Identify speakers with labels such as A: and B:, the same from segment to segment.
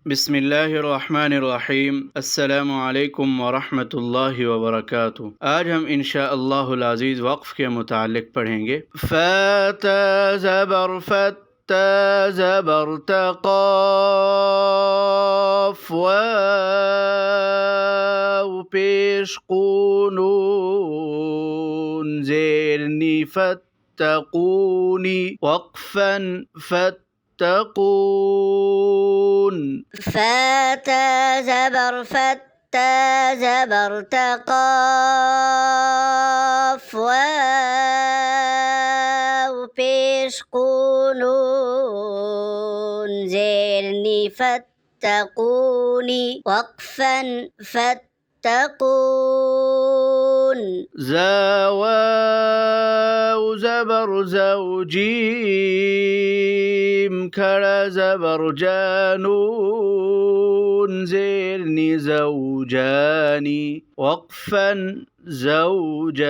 A: बिस्मिल्लाहिर्रहमानिर्रहीम। अस्सलामु अलैकुम वरहमतुल्लाहि वबरकातुहू। आज हम इंशाअल्लाहुल अज़ीज़ वक़्फ़ के मुताल्लिक़ पढ़ेंगे। फ़ता ज़बर फ़त्ता ज़बर तक़ाफ़ वाव पेश क़ूनून ज़ेर नी फ़त्तक़ूनी वक़्फ़न फ़त्तक़ून।
B: فاتا زبر فتا زبر تقاف واو پیش قولون زيرني فاتقوني وقفا فاتقون.
A: زواو زبر زوجيم كرا زبر جانون زيرني زوجاني وقفا زوجان.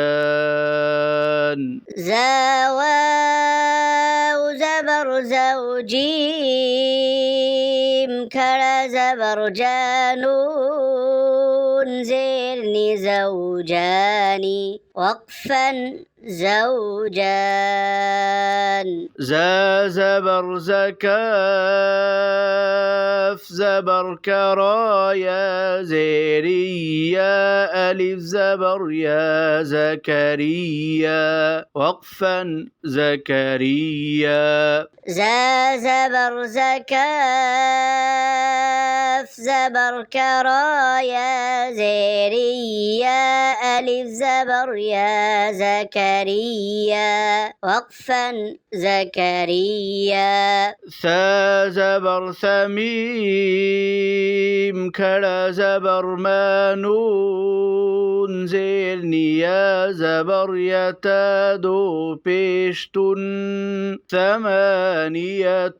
B: زواو زبر زوجيم كرا زبر جانون زيرني زوجاني وقفا زوجان.
A: زبر زكاف زبر كرايا زيريا ألف زبر يا زكريا وقفا زكريا.
B: زبر زكاف زبر كرايا زيريا ألف زبر يا زكريا وقفا زكريا.
A: زبر ثميم كرا زبر مانون زيرني يا زبر يتادو بيشتن ثمانية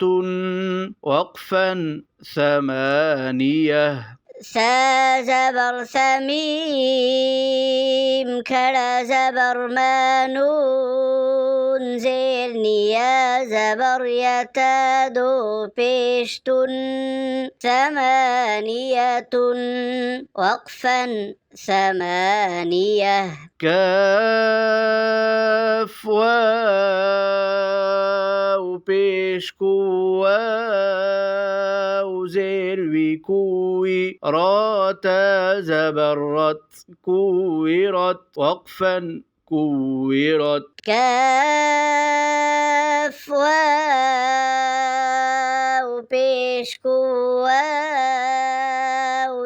A: وقفا ثمانية.
B: زبر ثميم كرا زبر مانون زيرني يا زبر يتادو بيشتن ثمانية وقفا ثمانية.
A: كاف واو بيش كواو زير ويكوي راتا زبرت كويرت وقفا كويرت.
B: كاف واو بيش كواو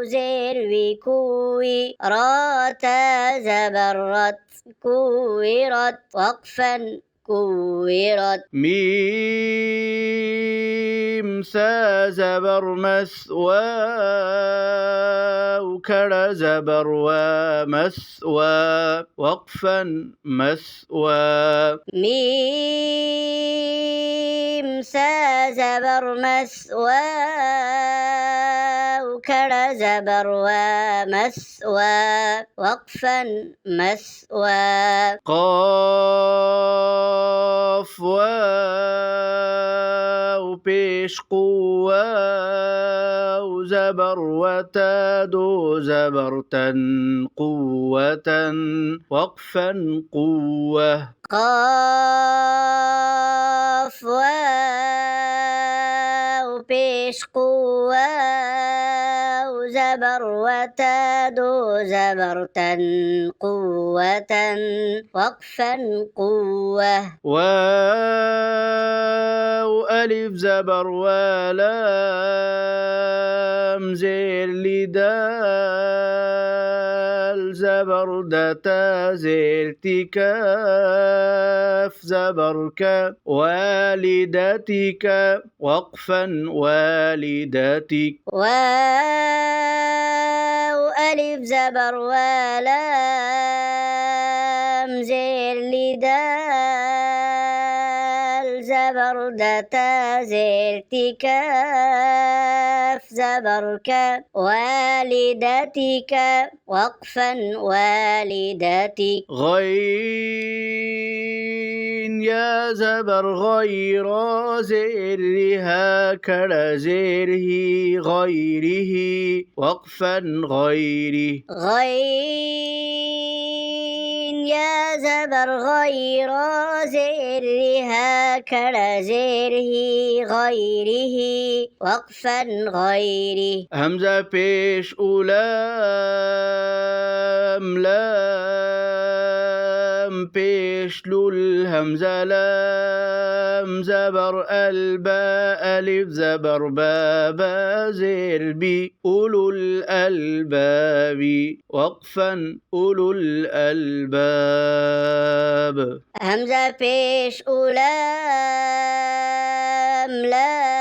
B: زير ويكوي راتا زبرت كويرت وقفا كويرت.
A: ميم سا زبر مسوا كرا زبر ومسوا وقفا مسوا.
B: ميم سا زبر مسوا كرا زبر ومسوا وقفا مسوا.
A: قاف واو بيش قواو زبر وتادو زبرتن قوة وقفا قوة.
B: قاف واو بيش قواو زبر وتادو زبرتن قوة وقفا قوة.
A: واو ألف زبر ولام زير لدال زبر دتا زير تكاف زبرك والدتك وقفا والدتك.
B: واو ألف زبر ولام زير لدال زبر دتا زير تكاف زبرك والدتك وقفا والدتك.
A: غين या ज़बर गैरा ज़ेर रिहा खड़ा ज़ेर ही गैरिही वक़फ़न गैरी
B: غين يا زبر غير زير رها كرا زيره غيره وقفا غيري
A: همزة پیش لام لام پیش لول همزة لام زبر الباء ألف زبر بابا زير بي أولو الألباب وقفا أولو الألباب
B: همزة پیش لام لام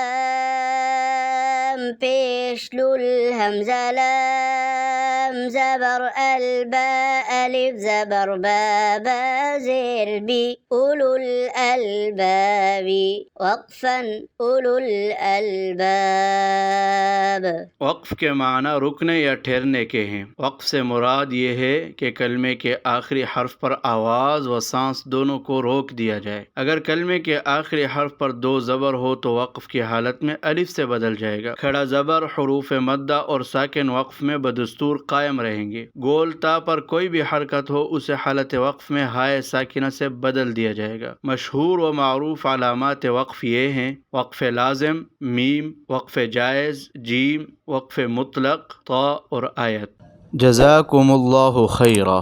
B: پیش لول همزة لام زبر الباء ألف زبر بابا زير بي أولو الألباب وقفا أولو الألباب
A: वक्फ के माना रुकने या ठहरने के हैं। वक्फ से मुराद ये है कि कलमे के आखिरी हर्फ पर आवाज़ व सांस दोनों को रोक दिया जाए। अगर कलमे के आखिरी हर्फ पर दो ज़बर हो तो वक्फ की हालत में अलिफ से बदल जाएगा। खड़ा ज़बर, हुरूफ मद्दा और साकिन वक्फ में बदस्तूर कायम रहेंगे। गोल ता पर कोई भी हरकत हो उसे हालत वक्फ में हाय साकिना से बदल दिया जाएगा। मशहूर व मारूफ अलामात वक्फ ये हैं: वक्फ लाजिम, मीम, वक्फ जायज़, जीम, वक्फ मुतलक, ता और आयत। जज़ाकुमुल्लाहु खैरा।